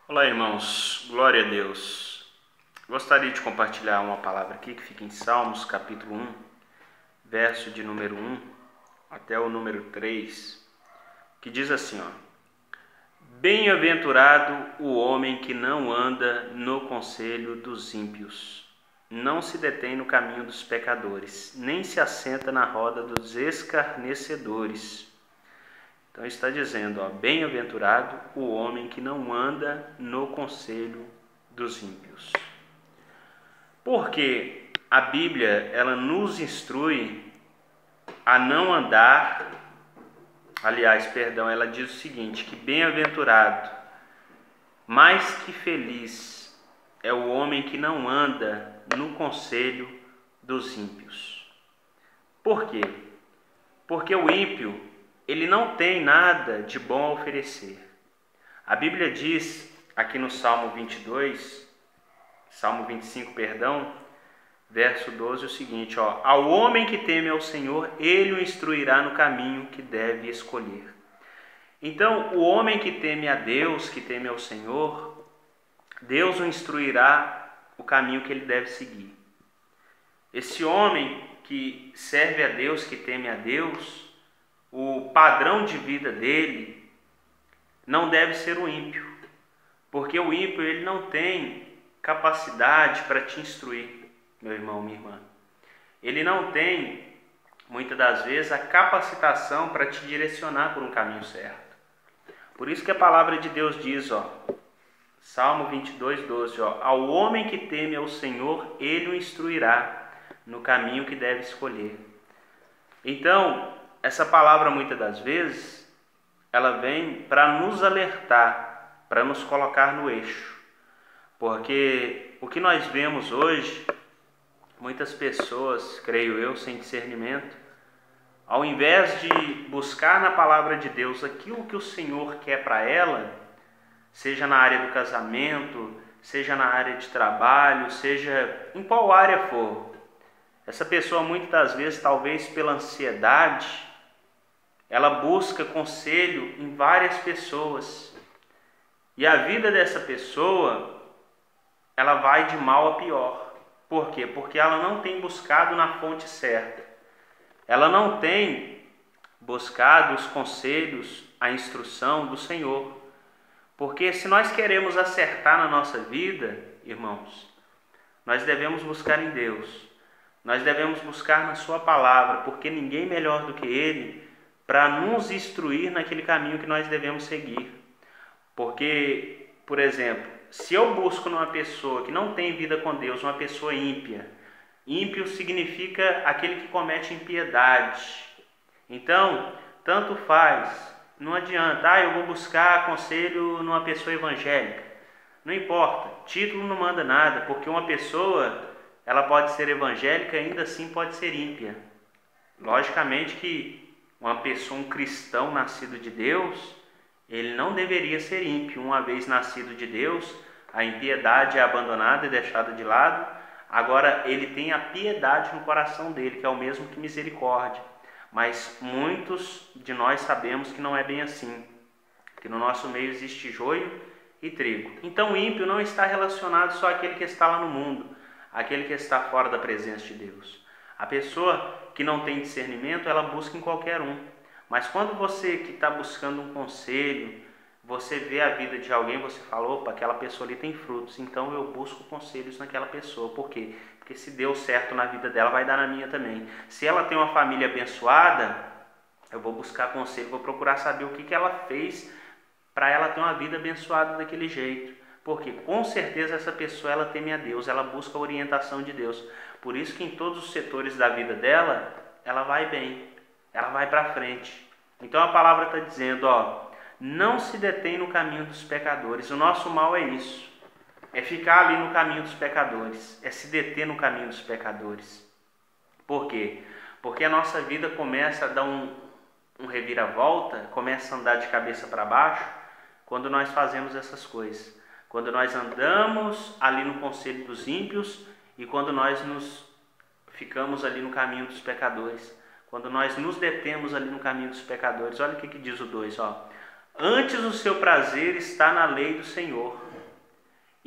Olá, irmãos, glória a Deus. Gostaria de compartilhar uma palavra aqui que fica em Salmos, capítulo 1, verso de número 1 até o número 3, que diz assim, ó: Bem-aventurado o homem que não anda no conselho dos ímpios, não se detém no caminho dos pecadores, nem se assenta na roda dos escarnecedores. Então está dizendo, ó, bem-aventurado o homem que não anda no conselho dos ímpios. Porque a Bíblia, ela nos instrui a não andar, ela diz o seguinte, que bem-aventurado, mais que feliz é o homem que não anda no conselho dos ímpios. Por quê? Porque o ímpio, ele não tem nada de bom a oferecer. A Bíblia diz aqui no Salmo 25, verso 12, o seguinte, ó: Ao homem que teme ao Senhor, ele o instruirá no caminho que deve escolher. Então, o homem que teme a Deus, que teme ao Senhor, Deus o instruirá o caminho que ele deve seguir. Esse homem que serve a Deus, que teme a Deus, o padrão de vida dele não deve ser o ímpio, porque o ímpio ele não tem capacidade para te instruir, meu irmão, minha irmã. Ele não tem, muitas das vezes, a capacitação para te direcionar por um caminho certo. Por isso que a palavra de Deus diz, ó, Salmo 22:12, ó: Ao homem que teme ao Senhor, ele o instruirá no caminho que deve escolher. Então, essa palavra, muitas das vezes, ela vem para nos alertar, para nos colocar no eixo. Porque o que nós vemos hoje, muitas pessoas, creio eu, sem discernimento, ao invés de buscar na palavra de Deus aquilo que o Senhor quer para ela, seja na área do casamento, seja na área de trabalho, seja em qual área for, essa pessoa muitas das vezes, talvez pela ansiedade, ela busca conselho em várias pessoas. E a vida dessa pessoa, ela vai de mal a pior. Por quê? Porque ela não tem buscado na fonte certa. Ela não tem buscado os conselhos, a instrução do Senhor. Porque se nós queremos acertar na nossa vida, irmãos, nós devemos buscar em Deus. Nós devemos buscar na sua palavra, porque ninguém melhor do que Ele para nos instruir naquele caminho que nós devemos seguir. Porque, por exemplo, se eu busco numa pessoa que não tem vida com Deus, uma pessoa ímpia, ímpio significa aquele que comete impiedade. Então, tanto faz, não adianta, eu vou buscar conselho numa pessoa evangélica. Não importa, título não manda nada, porque uma pessoa, ela pode ser evangélica e ainda assim pode ser ímpia. Logicamente que uma pessoa, um cristão nascido de Deus, ele não deveria ser ímpio. Uma vez nascido de Deus, a impiedade é abandonada e deixada de lado. Agora, ele tem a piedade no coração dele, que é o mesmo que misericórdia. Mas muitos de nós sabemos que não é bem assim, que no nosso meio existe joio e trigo. Então, o ímpio não está relacionado só àquele que está lá no mundo, àquele que está fora da presença de Deus. A pessoa que não tem discernimento, ela busca em qualquer um. Mas quando você que está buscando um conselho, você vê a vida de alguém, você fala, opa, aquela pessoa ali tem frutos, então eu busco conselhos naquela pessoa. Por quê? Porque se deu certo na vida dela, vai dar na minha também. Se ela tem uma família abençoada, eu vou buscar conselho, vou procurar saber o que ela fez para ela ter uma vida abençoada daquele jeito. Porque com certeza essa pessoa, ela teme a Deus, ela busca a orientação de Deus. Por isso que em todos os setores da vida dela, ela vai bem, ela vai para frente. Então a palavra está dizendo, ó, não se detém no caminho dos pecadores. O nosso mal é isso, é ficar ali no caminho dos pecadores, é se deter no caminho dos pecadores. Por quê? Porque a nossa vida começa a dar um reviravolta, começa a andar de cabeça para baixo, quando nós fazemos essas coisas. Quando nós andamos ali no conselho dos ímpios e quando nós ficamos ali no caminho dos pecadores. Quando nós nos detemos ali no caminho dos pecadores. Olha o que diz o 2, ó. Antes o seu prazer está na lei do Senhor,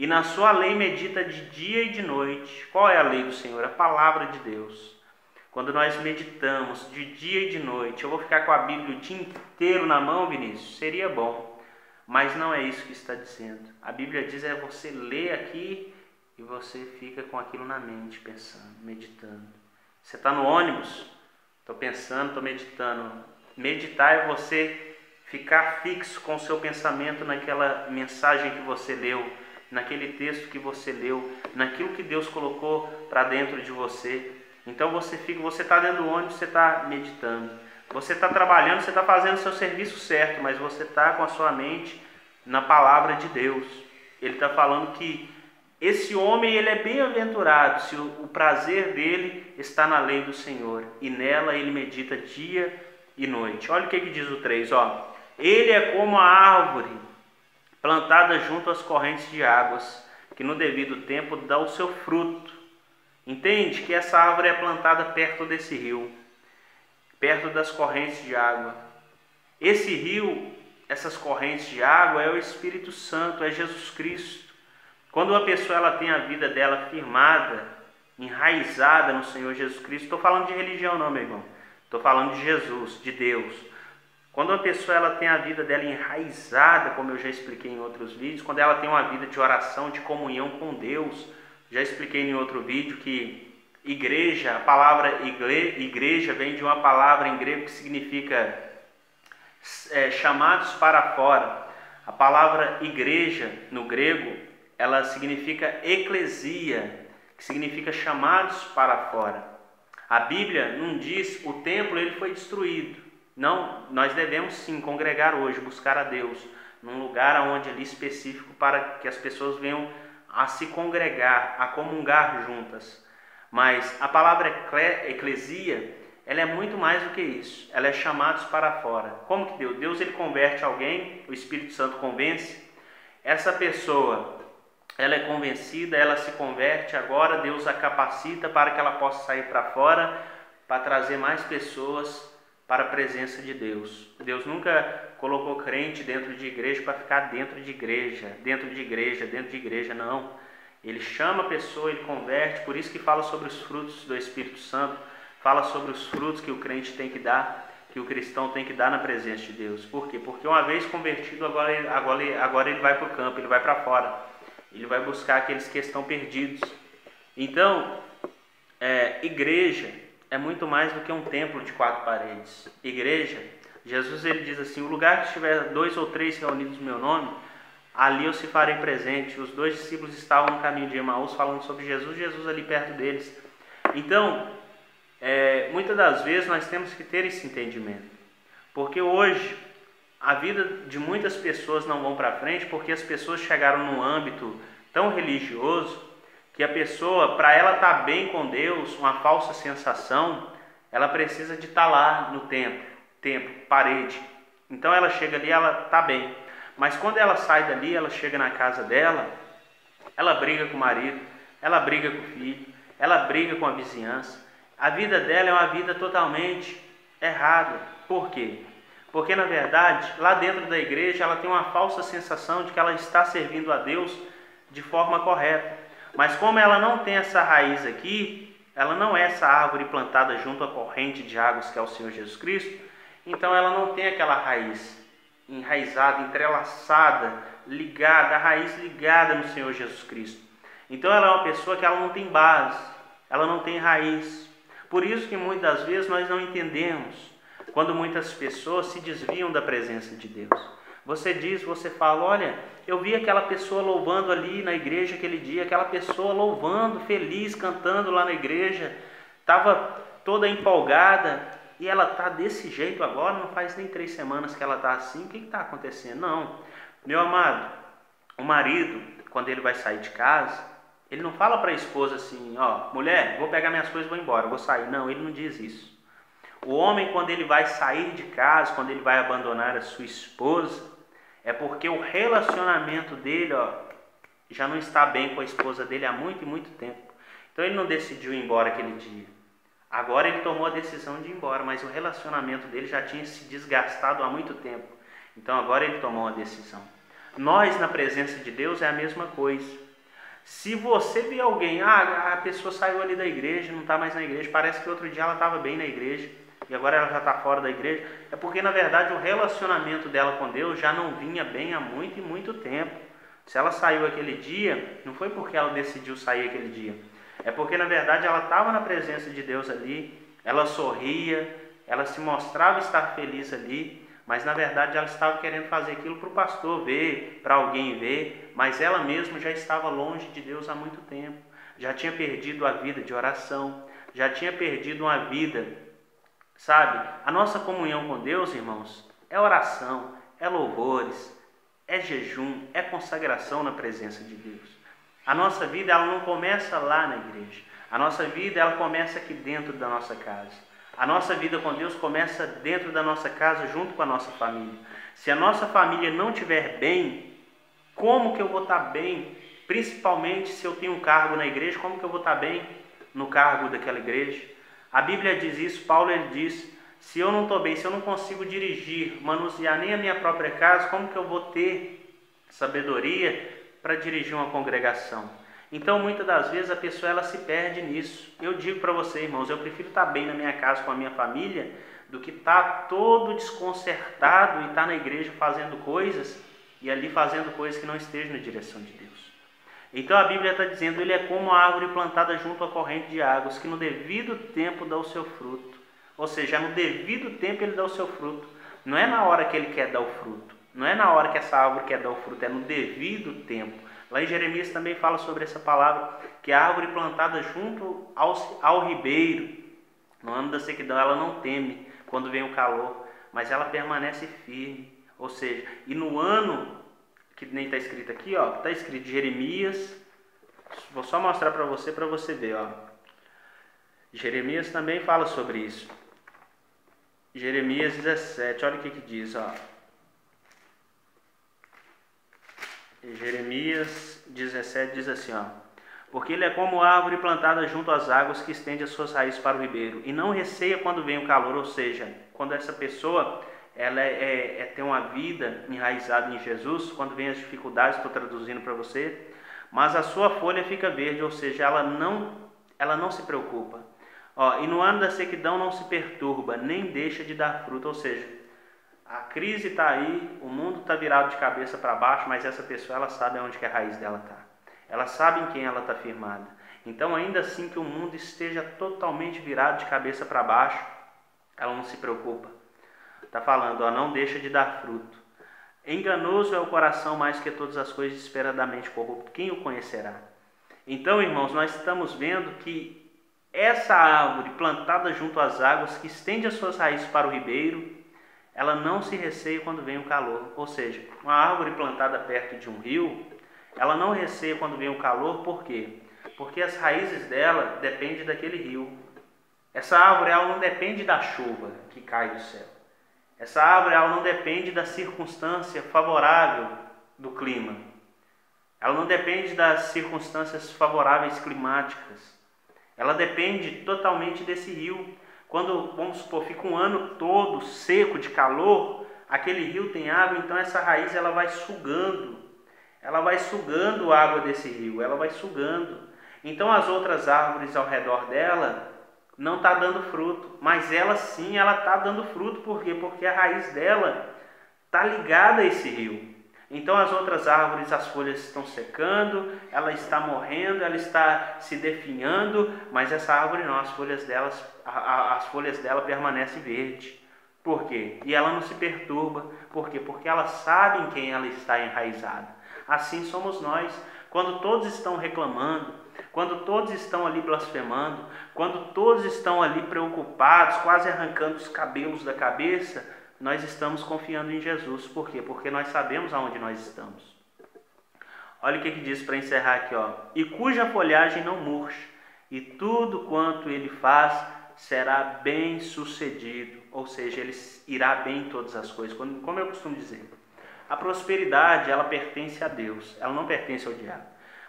e na sua lei medita de dia e de noite. Qual é a lei do Senhor? A palavra de Deus. Quando nós meditamos de dia e de noite, eu vou ficar com a Bíblia o dia inteiro na mão, Vinícius? Seria bom, mas não é isso que está dizendo. A Bíblia diz é você ler aqui e você fica com aquilo na mente, pensando, meditando. Você está no ônibus? Estou pensando, estou meditando. Meditar é você ficar fixo com o seu pensamento naquela mensagem que você leu, naquele texto que você leu, naquilo que Deus colocou para dentro de você. Então você está dentro do ônibus, você está meditando. Você está trabalhando, você está fazendo o seu serviço certo, mas você está com a sua mente na palavra de Deus. Ele está falando que esse homem ele é bem-aventurado se o prazer dele está na lei do Senhor, e nela ele medita dia e noite. Olha o que diz o 3, ó. Ele é como a árvore plantada junto às correntes de águas, que no devido tempo dá o seu fruto. Entende que essa árvore é plantada perto desse rio, perto das correntes de água. Esse rio, essas correntes de água, é o Espírito Santo, é Jesus Cristo. Quando uma pessoa ela tem a vida dela firmada, enraizada no Senhor Jesus Cristo, estou falando de religião não, meu irmão, estou falando de Jesus, de Deus. Quando uma pessoa ela tem a vida dela enraizada, como eu já expliquei em outros vídeos, quando ela tem uma vida de oração, de comunhão com Deus, já expliquei em outro vídeo que igreja, a palavra igreja vem de uma palavra em grego que significa chamados para fora. A palavra igreja no grego, ela significa eclesia, que significa chamados para fora. A Bíblia não diz o templo ele foi destruído. Não, nós devemos sim congregar hoje, buscar a Deus, num lugar onde ali específico para que as pessoas venham a se congregar, a comungar juntas. Mas a palavra eclesia, ela é muito mais do que isso. Ela é chamados para fora. Como que Deus? Deus ele converte alguém, o Espírito Santo convence. Essa pessoa, ela é convencida, ela se converte. Agora Deus a capacita para que ela possa sair para fora, para trazer mais pessoas para a presença de Deus. Deus nunca colocou crente dentro de igreja para ficar dentro de igreja, não. Ele chama a pessoa, ele converte, por isso que fala sobre os frutos do Espírito Santo, fala sobre os frutos que o crente tem que dar, que o cristão tem que dar na presença de Deus. Por quê? Porque uma vez convertido, agora ele vai para o campo, ele vai para fora, ele vai buscar aqueles que estão perdidos. Então, igreja é muito mais do que um templo de 4 paredes. Igreja, Jesus ele diz assim, o lugar que estiver 2 ou 3 reunidos no meu nome, ali eu se farei presente. Os 2 discípulos estavam no caminho de Emaús falando sobre Jesus, Jesus ali perto deles. Então, muitas das vezes nós temos que ter esse entendimento. Porque hoje, a vida de muitas pessoas não vão para frente porque as pessoas chegaram num âmbito tão religioso que a pessoa, para ela estar bem com Deus, uma falsa sensação, ela precisa de estar lá no templo, parede. Então ela chega ali, ela está bem. Mas quando ela sai dali, ela chega na casa dela, ela briga com o marido, ela briga com o filho, ela briga com a vizinhança. A vida dela é uma vida totalmente errada. Por quê? Porque na verdade, lá dentro da igreja, ela tem uma falsa sensação de que ela está servindo a Deus de forma correta. Mas como ela não tem essa raiz aqui, ela não é essa árvore plantada junto à corrente de águas que é o Senhor Jesus Cristo, então ela não tem aquela raiz enraizada, entrelaçada, ligada, a raiz ligada no Senhor Jesus Cristo. Então ela é uma pessoa que ela não tem base, ela não tem raiz. Por isso que muitas das vezes nós não entendemos quando muitas pessoas se desviam da presença de Deus. Você fala, olha, eu vi aquela pessoa louvando ali na igreja aquele dia, aquela pessoa louvando, feliz, cantando lá na igreja, estava toda empolgada, e ela está desse jeito agora, não faz nem 3 semanas que ela está assim, o que está acontecendo? Não, meu amado, o marido, quando ele vai sair de casa, ele não fala para a esposa assim, ó, mulher, vou pegar minhas coisas e vou embora, vou sair. Não, ele não diz isso. O homem, quando ele vai sair de casa, quando ele vai abandonar a sua esposa, é porque o relacionamento dele, ó, já não está bem com a esposa dele há muito e muito tempo. Então ele não decidiu ir embora aquele dia. Agora ele tomou a decisão de ir embora, mas o relacionamento dele já tinha se desgastado há muito tempo. Então agora ele tomou uma decisão. Nós, na presença de Deus, é a mesma coisa. Se você vê alguém, a pessoa saiu ali da igreja, não está mais na igreja, parece que outro dia ela estava bem na igreja e agora ela já está fora da igreja, é porque na verdade o relacionamento dela com Deus já não vinha bem há muito e muito tempo. Se ela saiu aquele dia, não foi porque ela decidiu sair aquele dia, é porque na verdade ela estava na presença de Deus ali, ela sorria, ela se mostrava estar feliz ali, mas na verdade ela estava querendo fazer aquilo para o pastor ver, para alguém ver, mas ela mesma já estava longe de Deus há muito tempo, já tinha perdido a vida de oração, já tinha perdido uma vida, sabe? A nossa comunhão com Deus, irmãos, é oração, é louvores, é jejum, é consagração na presença de Deus. A nossa vida ela não começa lá na igreja, a nossa vida ela começa aqui dentro da nossa casa. A nossa vida com Deus começa dentro da nossa casa, junto com a nossa família. Se a nossa família não estiver bem, como que eu vou estar bem? Principalmente se eu tenho um cargo na igreja, como que eu vou estar bem no cargo daquela igreja? A Bíblia diz isso, Paulo ele diz, se eu não estou bem, se eu não consigo dirigir, manusear nem a minha própria casa, como que eu vou ter sabedoria para dirigir uma congregação? Então, muitas das vezes, a pessoa ela se perde nisso. Eu digo para você, irmãos, eu prefiro estar bem na minha casa com a minha família do que estar todo desconcertado e estar na igreja fazendo coisas e ali fazendo coisas que não estejam na direção de Deus. Então, a Bíblia está dizendo, ele é como a árvore plantada junto à corrente de águas, que no devido tempo dá o seu fruto. Ou seja, no devido tempo ele dá o seu fruto. Não é na hora que ele quer dar o fruto. Não é na hora que essa árvore quer dar o fruto, é no devido tempo. Lá em Jeremias também fala sobre essa palavra, que a árvore plantada junto ao ribeiro, no ano da sequidão, ela não teme quando vem o calor, mas ela permanece firme. Ou seja, e no ano, que nem está escrito aqui, ó, está escrito Jeremias, vou só mostrar para você ver, ó. Jeremias também fala sobre isso. Jeremias 17, olha o que diz, ó. Jeremias 17 diz assim, ó: porque ele é como árvore plantada junto às águas que estende as suas raízes para o ribeiro e não receia quando vem o calor. Ou seja, quando essa pessoa ela tem uma vida enraizada em Jesus, quando vem as dificuldades, estou traduzindo para você, mas a sua folha fica verde, ou seja, ela não se preocupa. Ó, e no ano da sequidão não se perturba, nem deixa de dar fruto. Ou seja, a crise está aí, o mundo está virado de cabeça para baixo, mas essa pessoa ela sabe onde que a raiz dela está. Ela sabe em quem ela está firmada. Então, ainda assim que o mundo esteja totalmente virado de cabeça para baixo, ela não se preocupa. Está falando, ó, não deixa de dar fruto. Enganoso é o coração mais que todas as coisas, desesperadamente corrupto. Quem o conhecerá? Então, irmãos, nós estamos vendo que essa árvore plantada junto às águas, que estende as suas raízes para o ribeiro, ela não se receia quando vem o calor. Ou seja, uma árvore plantada perto de um rio, ela não receia quando vem o calor. Por quê? Porque as raízes dela dependem daquele rio. Essa árvore ela não depende da chuva que cai do céu. Essa árvore ela não depende da circunstância favorável do clima. Ela não depende das circunstâncias favoráveis climáticas. Ela depende totalmente desse rio. Quando, vamos supor, fica um ano todo seco de calor, aquele rio tem água, então essa raiz ela vai sugando a água desse rio, ela vai sugando. Então as outras árvores ao redor dela não está dando fruto, mas ela sim, ela está dando fruto. Por quê? Porque a raiz dela está ligada a esse rio. Então as outras árvores, as folhas estão secando, ela está morrendo, ela está se definhando, mas essa árvore não, as folhas dela permanecem verdes. Por quê? E ela não se perturba. Por quê? Porque ela sabe em quem ela está enraizada. Assim somos nós. Quando todos estão reclamando, quando todos estão ali blasfemando, quando todos estão ali preocupados, quase arrancando os cabelos da cabeça, nós estamos confiando em Jesus. Por quê? Porque nós sabemos aonde nós estamos. Olha o que diz para encerrar aqui, ó. E cuja folhagem não murcha, e tudo quanto ele faz será bem sucedido. Ou seja, ele irá bem em todas as coisas. Como eu costumo dizer, a prosperidade ela pertence a Deus, ela não pertence ao diabo.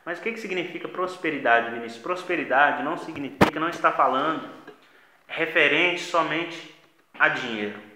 Mas o que significa prosperidade, Vinícius? Prosperidade não significa, não está falando referente somente a dinheiro.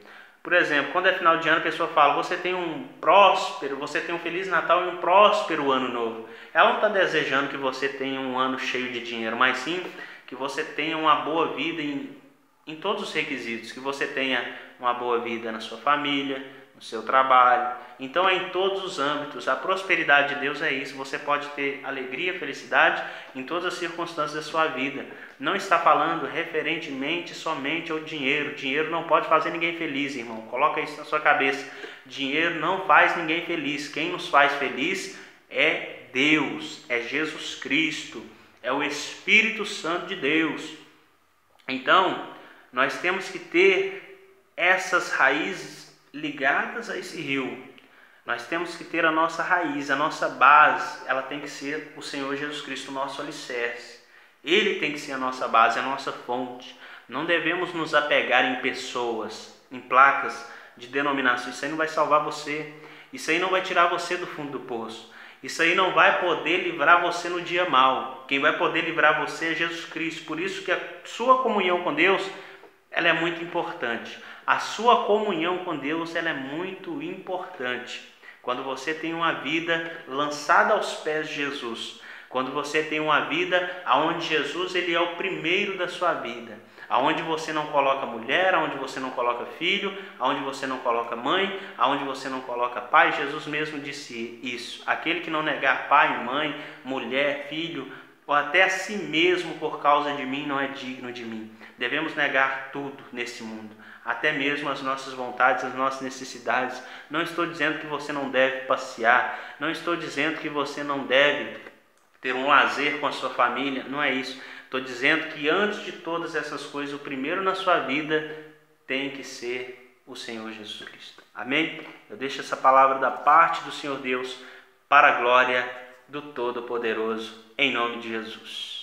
Por exemplo, quando é final de ano, a pessoa fala, você tem um Feliz Natal e um próspero Ano Novo. Ela não está desejando que você tenha um ano cheio de dinheiro, mas sim que você tenha uma boa vida em todos os requisitos, que você tenha uma boa vida na sua família, no seu trabalho. Então é em todos os âmbitos. A prosperidade de Deus é isso. Você pode ter alegria, felicidade em todas as circunstâncias da sua vida. Não está falando referentemente somente ao dinheiro. Dinheiro não pode fazer ninguém feliz, irmão. Coloca isso na sua cabeça. Dinheiro não faz ninguém feliz. Quem nos faz feliz é Deus, é Jesus Cristo, é o Espírito Santo de Deus. Então, nós temos que ter essas raízes ligadas a esse rio. Nós temos que ter a nossa raiz, a nossa base, ela tem que ser o Senhor Jesus Cristo, o nosso alicerce. Ele tem que ser a nossa base, a nossa fonte. Não devemos nos apegar em pessoas, em placas de denominação. Isso aí não vai salvar você. Isso aí não vai tirar você do fundo do poço. Isso aí não vai poder livrar você no dia mau. Quem vai poder livrar você é Jesus Cristo. Por isso que a sua comunhão com Deus, ela é muito importante. A sua comunhão com Deus, ela é muito importante. Quando você tem uma vida lançada aos pés de Jesus, quando você tem uma vida onde Jesus ele é o primeiro da sua vida, aonde você não coloca mulher, aonde você não coloca filho, aonde você não coloca mãe, aonde você não coloca pai. Jesus mesmo disse isso: aquele que não negar pai, mãe, mulher, filho, ou até a si mesmo por causa de mim, não é digno de mim. Devemos negar tudo nesse mundo, até mesmo as nossas vontades, as nossas necessidades. Não estou dizendo que você não deve passear, não estou dizendo que você não deve ter um lazer com a sua família, não é isso. Estou dizendo que antes de todas essas coisas, o primeiro na sua vida tem que ser o Senhor Jesus Cristo. Amém? Eu deixo essa palavra da parte do Senhor Deus para a glória do Todo-Poderoso, em nome de Jesus.